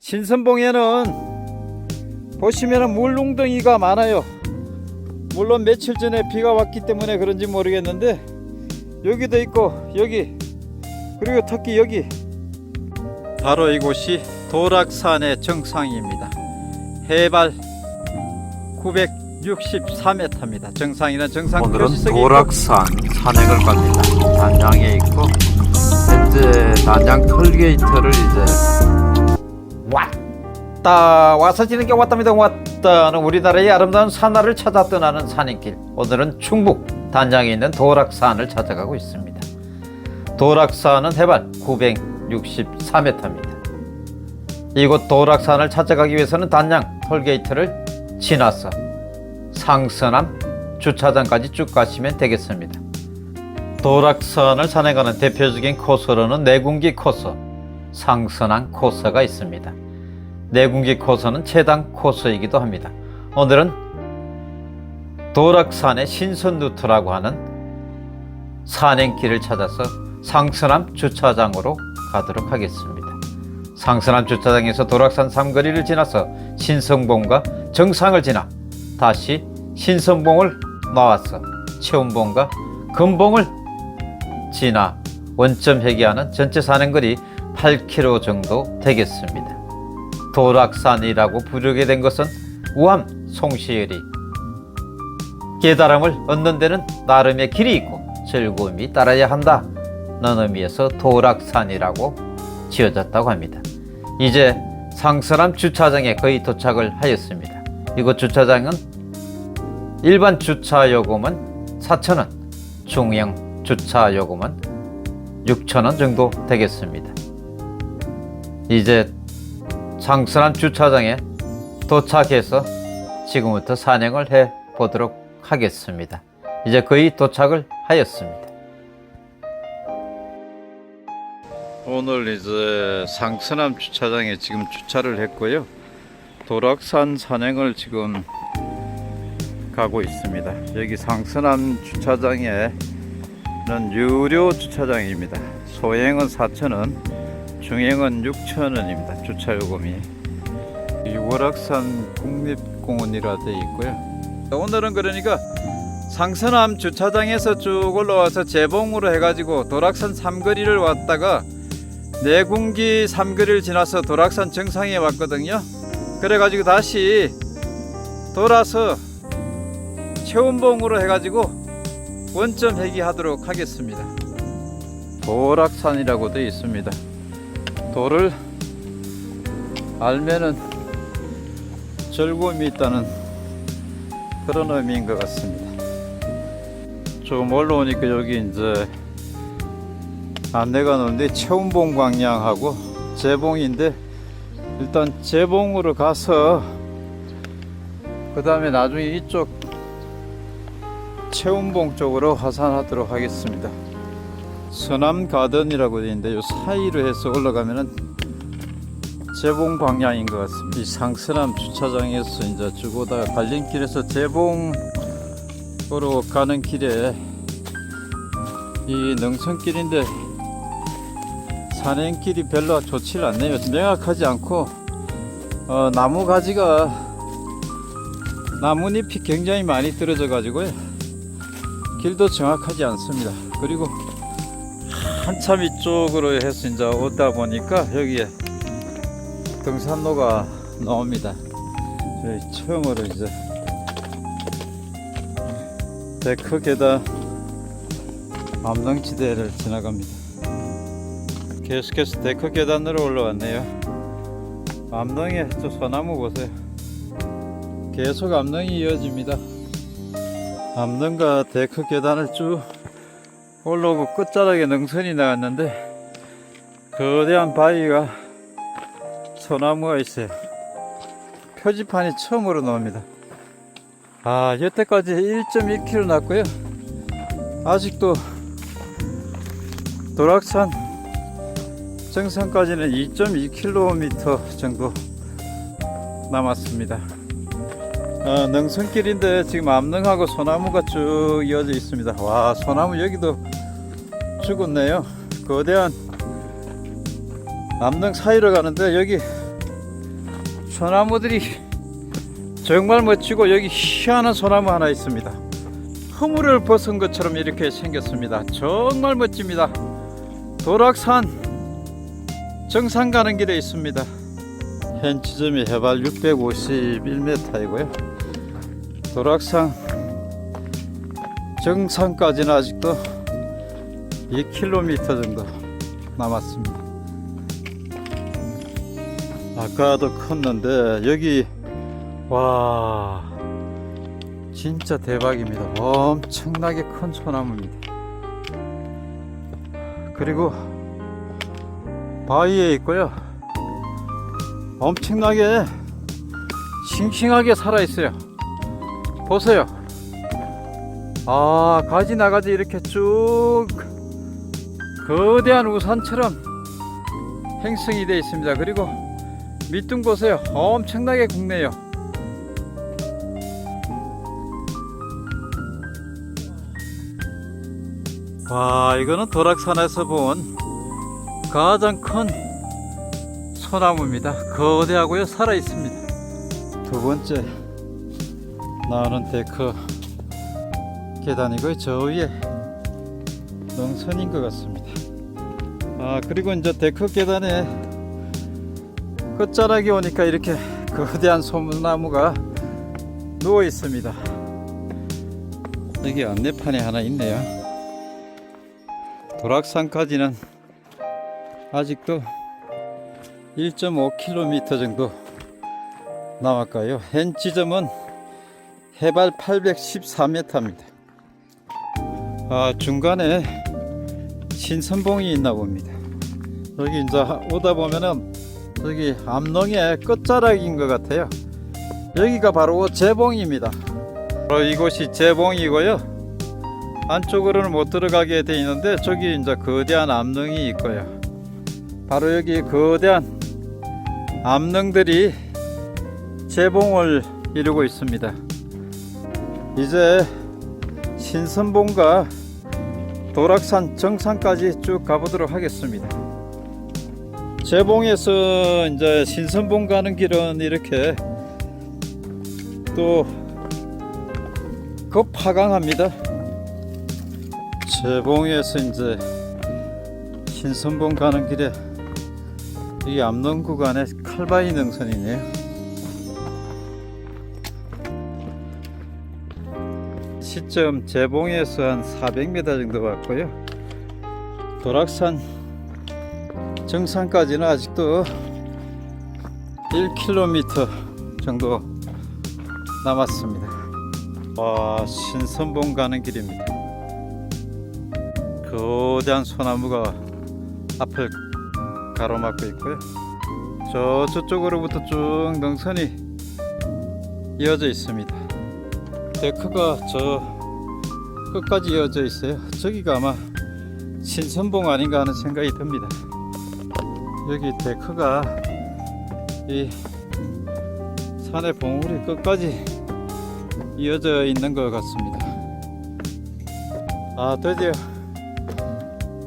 신선봉에는 보시면 물웅덩이가 많아요. 물론 며칠 전에 비가 왔기 때문에 그런지 모르겠는데 여기도 있고 여기, 그리고 특히 여기, 바로 이곳이 도락산의 정상입니다. 해발 964m입니다. 정상이란 정상 오늘은 표시석이 도락산 산행을 갑니다. 단양에 있고 현재 단양 톨게이트를 이제 와서 지는 게 왔답니다. 왔다는 우리나라의 아름다운 산하를 찾아 떠나는 산행길. 오늘은 충북 단양에 있는 도락산을 찾아가고 있습니다. 도락산은 해발 964m입니다. 이곳 도락산을 찾아가기 위해서는 단양 톨게이트를 지나서 상서남 주차장까지 쭉 가시면 되겠습니다. 도락산을 산행하는 대표적인 코스로는 내군기 코스, 상서남 코스가 있습니다. 내군기 코스는 최단 코스이기도 합니다. 오늘은 도락산의 신선루트라고 하는 산행길을 찾아서 상서남 주차장으로 가도록 하겠습니다. 상서남 주차장에서 도락산 삼거리를 지나서 신선봉과 정상을 지나 다시 신선봉을 나와서 체운봉과 금봉을 지나 원점 회귀하는 전체 산행거리 8km 정도 되겠습니다. 도락산이라고 부르게 된 것은 우암 송시열이 깨달음을 얻는 데는 나름의 길이 있고 즐거움이 따라야 한다는 의미에서 도락산이라고 지어졌다고 합니다. 이제 상서남 주차장에 거의 도착을 하였습니다. 이곳 주차장은 일반 주차 요금은 4,000원, 중형 주차 요금은 6,000원 정도 되겠습니다. 이제 상서남 주차장에 도착해서 지금부터 산행을 해 보도록 하겠습니다. 이제 거의 도착을 하였습니다. 오늘 이제 상서남 주차장에 지금 주차를 했고요. 도락산 산행을 지금 가고 있습니다. 여기 상서남 주차장에는 유료 주차장입니다. 소형은 4,000원, 중형은 6,000원입니다. 주차요금이. 월악산 국립공원이라 되어 있고요. 오늘은 그러니까 상서남 주차장에서 쭉 올라와서 재봉으로 해가지고 도락산 삼거리를 왔다가 내군기 삼거리를 지나서 도락산 정상에 왔거든요. 그래가지고 다시 돌아서 체운봉으로 해가지고 원점 회귀하도록 하겠습니다. 도락산이라고 되어 있습니다. 도를 알면은 즐거움이 있다는 그런 의미인 것 같습니다. 좀 올라오니까 여기 이제 안내가 나오는데 체운봉 광양하고 재봉인데 일단 재봉으로 가서 그 다음에 나중에 이쪽 체운봉 쪽으로 하산하도록 하겠습니다. 서남가든이라고 되어 있는데 요 사이로 해서 올라가면은 재봉 방향인 것 같습니다. 이 상서남 주차장에서 이제 쭉 오다가 갈림길에서 재봉으로 가는 길에 이 능선길인데 산행길이 별로 좋지 않네요. 명확하지 않고 나무 가지가 나뭇잎이 굉장히 많이 떨어져 가지고요. 길도 정확하지 않습니다. 그리고 한참 이쪽으로 해서 이제 오다 보니까 여기에 등산로가 나옵니다. 저희 처음으로 이제 데크 계단 암릉지대를 지나갑니다. 계속해서 데크 계단으로 올라왔네요. 암릉에 저 소나무 보세요. 계속 암릉이 이어집니다. 암릉과 데크 계단을 쭉 올라오고 끝자락에 능선이 나왔는데 거대한 바위가 소나무가 있어요. 표지판이 처음으로 나옵니다. 여태까지 1.1km 났고요. 아직도 도락산 정상까지는 2.2km 정도 남았습니다. 능선길인데 지금 암릉하고 소나무가 쭉 이어져 있습니다. 와, 소나무 여기도 죽었네요. 거대한 암릉 사이로 가는데 여기 소나무들이 정말 멋지고 여기 희한한 소나무 하나 있습니다. 허물을 벗은 것처럼 이렇게 생겼습니다. 정말 멋집니다. 도락산 정상 가는 길에 있습니다. 현 지점이 해발 651m이고요. 도락산 정상까지는 아직도 2km 정도 남았습니다. 아까도 컸는데 여기 와 진짜 대박입니다. 엄청나게 큰 소나무입니다. 그리고 바위에 있고요. 엄청나게 싱싱하게 살아 있어요. 보세요. 가지 나가지 이렇게 쭉 거대한 우산처럼 형성이 되어 있습니다. 그리고 밑둥 보세요. 엄청나게 굵네요. 와, 이거는 도락산에서 본 가장 큰 소나무입니다. 거대하고요, 살아 있습니다. 두 번째 나오는 데크 계단이고요. 저 위에 능선인 것 같습니다. 그리고 이제 데크 계단에 끝자락에 오니까 이렇게 거대한 소나무가 누워 있습니다. 여기 안내판이 하나 있네요. 도락산까지는 아직도 1.5km 정도 남았고요. 현 지점은 해발 814m입니다. 중간에 신선봉이 있나 봅니다. 여기 이제 오다 보면은 여기 암릉의 끝자락인 것 같아요. 여기가 바로 제봉입니다. 바로 이곳이 제봉이고요. 안쪽으로는 못 들어가게 되어 있는데 저기 이제 거대한 암릉이 있고요. 바로 여기 거대한 암릉들이 제봉을 이루고 있습니다. 이제 신선봉과 도락산 정상까지 쭉 가보도록 하겠습니다. 제봉에서 이제 신선봉 가는 길은 이렇게 또 급하강합니다. 제봉에서 이제 신선봉 가는 길에 이 암릉 구간에 칼바위 능선이네요. 시점 제봉에서 한 400m 정도 왔고요. 도락산 정상까지는 아직도 1km 정도 남았습니다. 와, 신선봉 가는 길입니다. 거대한 소나무가 앞을 가로막고 있고요. 저쪽으로부터 쭉 능선이 이어져 있습니다. 데크가 저 끝까지 이어져 있어요. 저기가 아마 신선봉 아닌가 하는 생각이 듭니다. 여기 데크가 이 산의 봉우리 끝까지 이어져 있는 것 같습니다. 드디어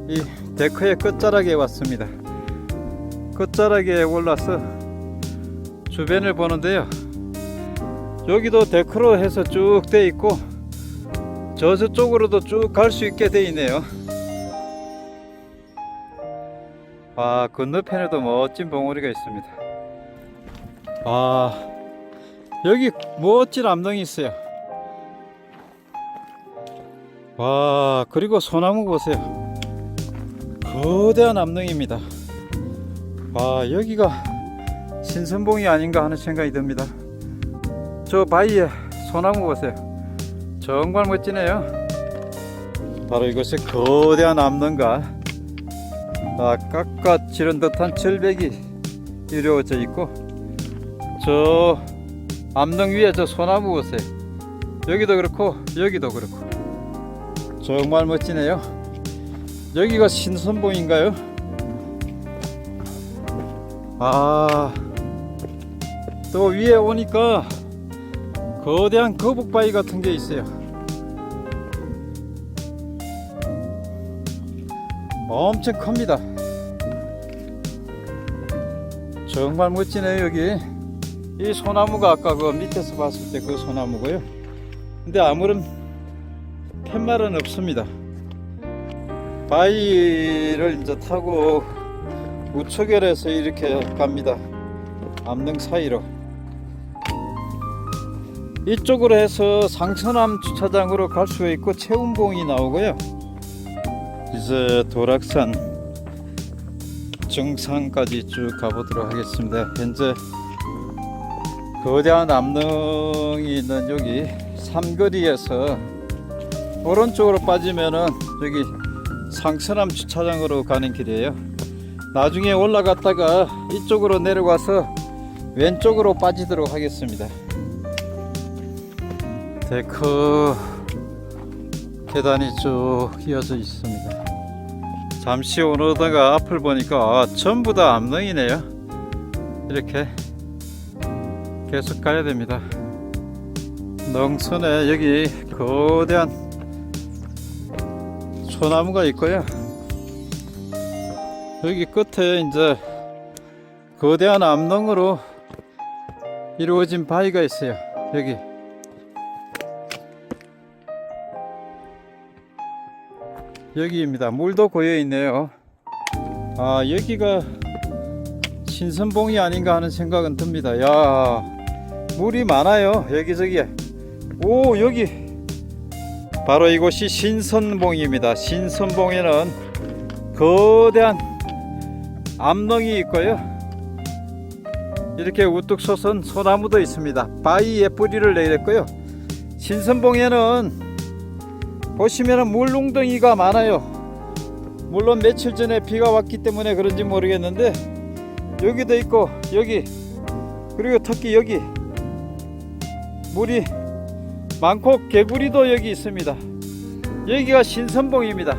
이 데크의 끝자락에 왔습니다. 끝자락에 올라서 주변을 보는데요. 여기도 데크로 해서 쭉 돼 있고 저쪽으로도 쭉 갈 수 있게 돼 있네요. 건너편에도 멋진 봉우리가 있습니다. 여기 멋진 암릉이 있어요. 그리고 소나무 보세요. 거대한 암릉입니다. 여기가 신선봉이 아닌가 하는 생각이 듭니다. 저 바위에 소나무 보세요. 정말 멋지네요. 바로 이곳에 거대한 암릉과 깎아지른 듯한 절벽이 이루어져 있고 저 암릉 위에 저 소나무 보세요. 여기도 그렇고 여기도 그렇고 정말 멋지네요. 여기가 신선봉인가요? 또 위에 오니까 거대한 거북바위 같은 게 있어요. 엄청 큽니다. 정말 멋지네요. 여기 이 소나무가 아까 그 밑에서 봤을 때 그 소나무고요. 근데 아무런 팻말은 없습니다. 바위를 이제 타고 우측결에서 이렇게 갑니다. 암릉 사이로 이쪽으로 해서 상서남 주차장으로 갈 수 있고 체운봉이 나오고요. 이제 도락산 정상까지 쭉 가보도록 하겠습니다. 현재 거대한 암릉이 있는 여기 삼거리에서 오른쪽으로 빠지면은 여기 상서남 주차장으로 가는 길이에요. 나중에 올라갔다가 이쪽으로 내려가서 왼쪽으로 빠지도록 하겠습니다. 데크 계단이 쭉 이어져 있습니다. 잠시 오르다가 앞을 보니까 전부 다 암릉이네요. 이렇게 계속 가야 됩니다. 능선에 여기 거대한 소나무가 있고요. 여기 끝에 이제 거대한 암릉으로 이루어진 바위가 있어요. 여기입니다. 물도 고여 있네요. 아, 여기가 신선봉이 아닌가 하는 생각은 듭니다. 야, 물이 많아요. 여기저기에. 오, 여기 바로 이곳이 신선봉입니다. 신선봉에는 거대한 암릉이 있고요. 이렇게 우뚝 솟은 소나무도 있습니다. 바위에 뿌리를 내렸고요. 신선봉에는 보시면은 물웅덩이가 많아요. 물론 며칠 전에 비가 왔기 때문에 그런지 모르겠는데 여기도 있고 여기 그리고 특히 여기 물이 많고 개구리도 여기 있습니다. 여기가 신선봉입니다.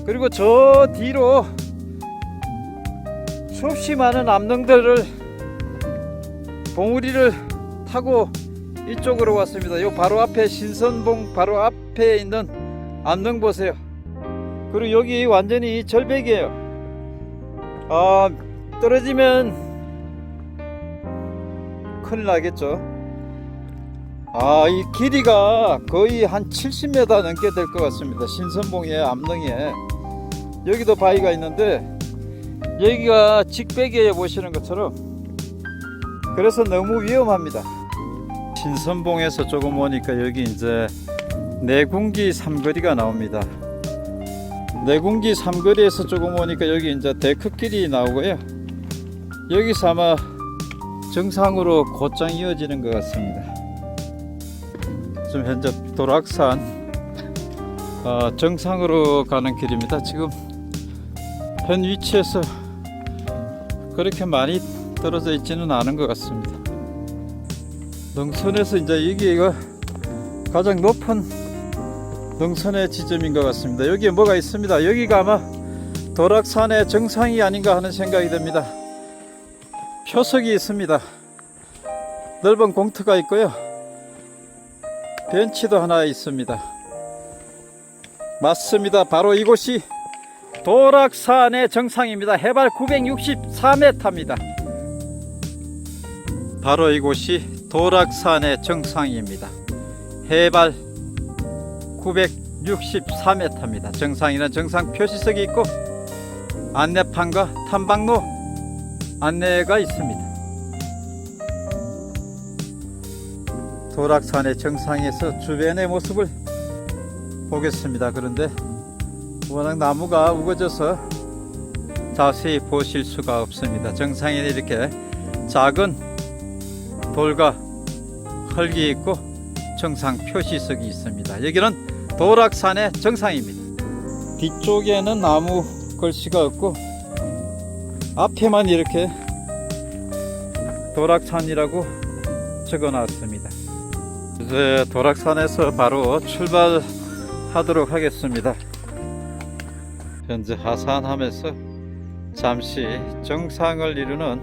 그리고 저 뒤로 수없이 많은 암릉들을 봉우리를 타고 이쪽으로 왔습니다. 요 바로 앞에 신선봉 바로 앞에 있는 암릉 보세요. 그리고 여기 완전히 절벽이에요. 아, 떨어지면 큰일 나겠죠. 아, 이 길이가 거의 한 70m 넘게 될 것 같습니다. 신선봉의 암릉에 여기도 바위가 있는데 여기가 직백이에요. 보시는 것처럼. 그래서 너무 위험합니다. 신선봉에서 조금 오니까 여기 이제 내궁기 삼거리가 나옵니다. 내궁기 삼거리에서 조금 오니까 여기 이제 데크길이 나오고요. 여기서 아마 정상으로 곧장 이어지는 것 같습니다. 지금 현재 도락산 정상으로 가는 길입니다. 지금 현 위치에서 그렇게 많이 떨어져 있지는 않은 것 같습니다. 능선에서 이제 여기가 가장 높은 능선의 지점인 것 같습니다. 여기에 뭐가 있습니다. 여기가 아마 도락산의 정상이 아닌가 하는 생각이 듭니다. 표석이 있습니다. 넓은 공터가 있고요. 벤치도 하나 있습니다. 맞습니다. 바로 이곳이 도락산의 정상입니다. 해발 964m입니다. 바로 이곳이 도락산의 정상입니다. 해발 964m입니다. 정상에는 정상 표시석이 있고 안내판과 탐방로 안내가 있습니다. 도락산의 정상에서 주변의 모습을 보겠습니다. 그런데 워낙 나무가 우거져서 자세히 보실 수가 없습니다. 정상에는 이렇게 작은 돌과 흙이 있고 정상 표시석이 있습니다. 여기는 도락산의 정상입니다. 뒤쪽에는 나무 글씨가 없고 앞에만 이렇게 도락산이라고 적어놨습니다. 이제 도락산에서 바로 출발하도록 하겠습니다. 현재 하산하면서 잠시 정상을 이루는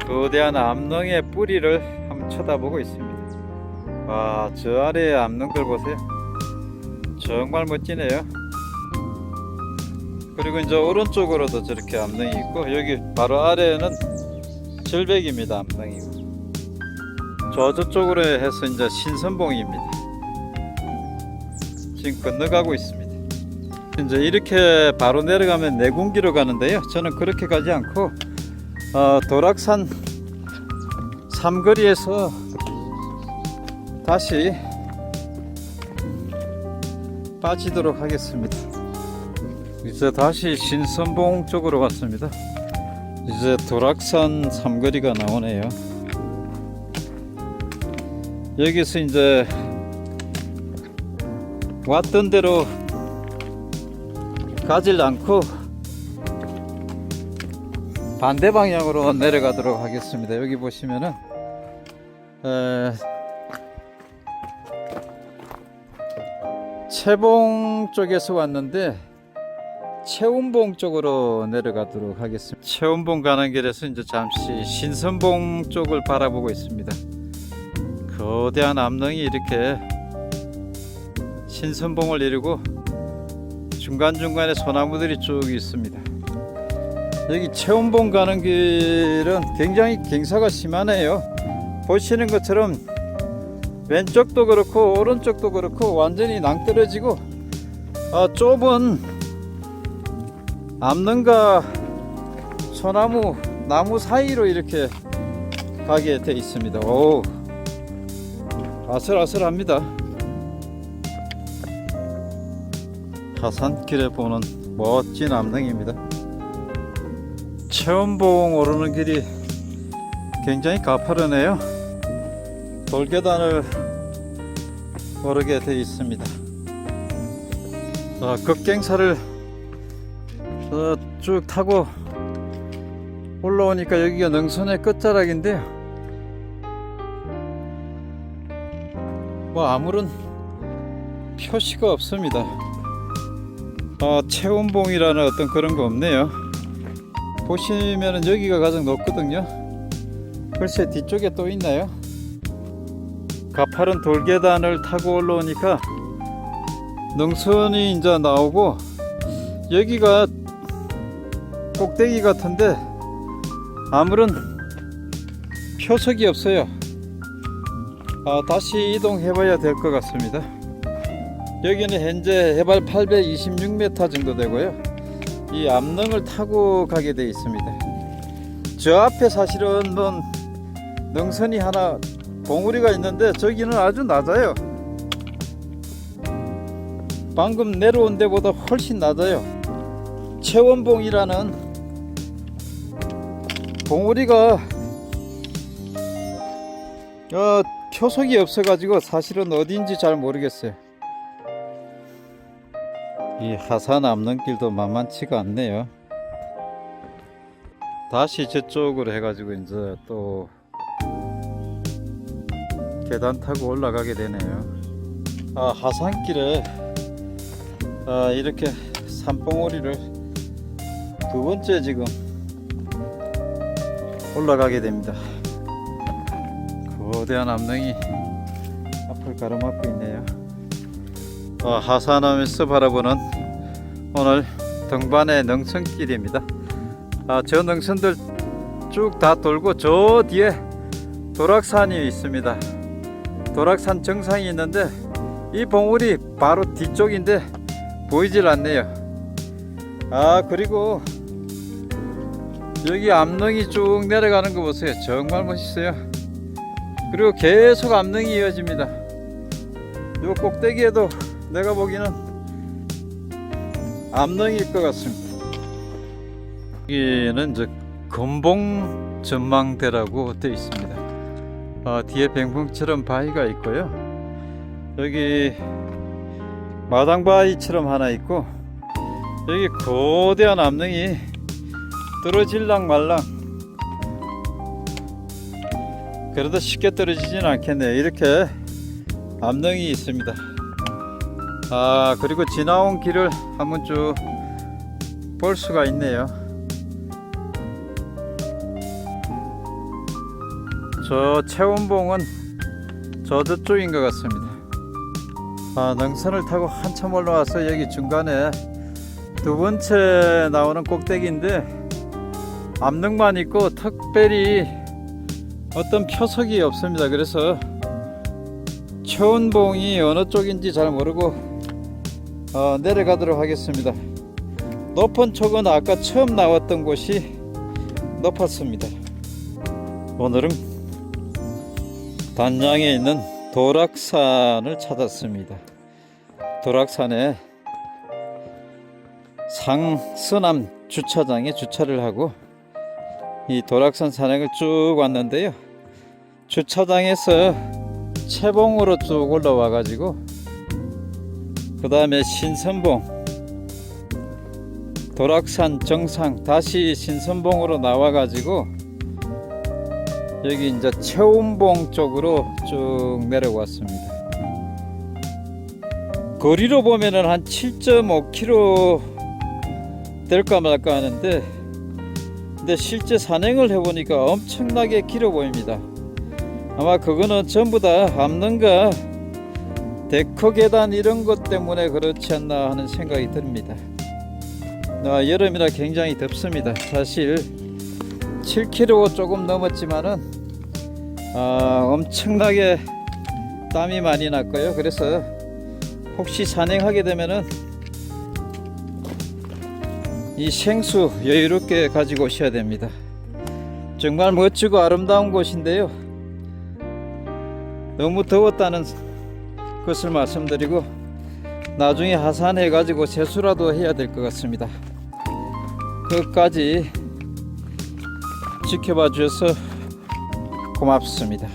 거대한 암릉의 뿌리를 한번 쳐다보고 있습니다. 와, 저 아래의 암릉들 보세요. 정말 멋지네요. 그리고 이제 오른쪽으로도 저렇게 암릉이 있고 여기 바로 아래에는 절벽입니다. 암릉이고 저쪽으로 해서 이제 신선봉입니다. 지금 건너가고 있습니다. 이제 이렇게 바로 내려가면 내군기로 가는데요. 저는 그렇게 가지 않고 도락산 삼거리에서 다시 빠지도록 하겠습니다. 이제 다시 신선봉 쪽으로 왔습니다. 이제 도락산 삼거리가 나오네요. 여기서 이제 왔던 대로 가질 않고 반대 방향으로 내려가도록 하겠습니다. 여기 보시면은 채봉 쪽에서 왔는데 채운봉 쪽으로 내려가도록 하겠습니다. 채운봉 가는 길에서 이제 잠시 신선봉 쪽을 바라보고 있습니다. 거대한 암릉이 이렇게 신선봉을 이루고 중간중간에 소나무들이 쭉 있습니다. 여기 채운봉 가는 길은 굉장히 경사가 심하네요. 보시는 것처럼 왼쪽도 그렇고 오른쪽도 그렇고 완전히 낭떠러지고 좁은 암릉과 소나무 나무 사이로 이렇게 가게 돼 있습니다. 오, 아슬아슬합니다. 하산길에 보는 멋진 암릉입니다. 채운봉 오르는 길이 굉장히 가파르네요. 돌계단을 오르게 돼 있습니다. 급경사를 쭉 타고 올라오니까 여기가 능선의 끝자락인데요. 뭐 아무런 표시가 없습니다. 채운봉이라는 어떤 그런 거 없네요. 보시면은 여기가 가장 높거든요. 글쎄 뒤쪽에 또 있나요? 가파른 돌계단을 타고 올라오니까 능선이 이제 나오고 여기가 꼭대기 같은데 아무런 표석이 없어요. 다시 이동해 봐야 될 것 같습니다. 여기는 현재 해발 826m 정도 되고요. 이 암릉을 타고 가게 되어 있습니다. 저 앞에 사실은 능선이 하나 봉우리가 있는데 저기는 아주 낮아요. 방금 내려온 데보다 훨씬 낮아요. 채운봉이라는 봉우리가 표석이 없어 가지고 사실은 어딘지 잘 모르겠어요. 이 하산 암릉길도 만만치가 않네요. 다시 저쪽으로 해가지고 이제 또 계단 타고 올라가게 되네요. 하산길에 이렇게 산봉우리를 두 번째 지금 올라가게 됩니다. 거대한 암릉이 앞을 가로막고 있네요. 하산하면서 바라보는 오늘 등반의 능선길입니다. 저 능선들 쭉 다 돌고 저 뒤에 도락산이 있습니다. 도락산 정상이 있는데 이 봉우리 바로 뒤쪽인데 보이질 않네요. 그리고 여기 암릉이 쭉 내려가는 거 보세요. 정말 멋있어요. 그리고 계속 암릉이 이어집니다. 요 꼭대기에도 내가 보기에는 암릉일 것 같습니다. 여기는 이제 금봉 전망대라고 되어 있습니다. 뒤에 뱅붕처럼 바위가 있고요. 여기 마당바위처럼 하나 있고 여기 거대한 암릉이 떨어질랑 말랑. 그래도 쉽게 떨어지진 않겠네요. 이렇게 암릉이 있습니다. 그리고 지나온 길을 한번 쭉 볼 수가 있네요. 저 채운봉은 저쪽인 것 같습니다. 능선을 타고 한참 올라와서 여기 중간에 두 번째 나오는 꼭대기인데 암릉만 있고 특별히 어떤 표석이 없습니다. 그래서 최운봉이 어느 쪽인지 잘 모르고 내려가도록 하겠습니다. 높은 쪽은 아까 처음 나왔던 곳이 높았습니다. 오늘은 단양에 있는 도락산을 찾았습니다. 도락산에 상서남 주차장에 주차를 하고 이 도락산 산행을 쭉 왔는데요. 주차장에서 채봉으로 쭉 올라와 가지고 그 다음에 신선봉, 도락산 정상 다시 신선봉으로 나와 가지고 여기 이제 최운봉 쪽으로 쭉 내려왔습니다. 거리로 보면은 한 7.5km 될까 말까 하는데, 근데 실제 산행을 해보니까 엄청나게 길어 보입니다. 아마 그거는 전부 다 암릉과 데커 계단 이런 것 때문에 그렇지 않나 하는 생각이 듭니다. 여름이라 굉장히 덥습니다. 사실 7km 조금 넘었지만은 엄청나게 땀이 많이 났고요. 그래서 혹시 산행하게 되면은 이 생수 여유롭게 가지고 오셔야 됩니다. 정말 멋지고 아름다운 곳인데요. 너무 더웠다는 것을 말씀드리고 나중에 하산해 가지고 세수라도 해야 될 것 같습니다. 끝까지 지켜봐 주셔서 고맙습니다.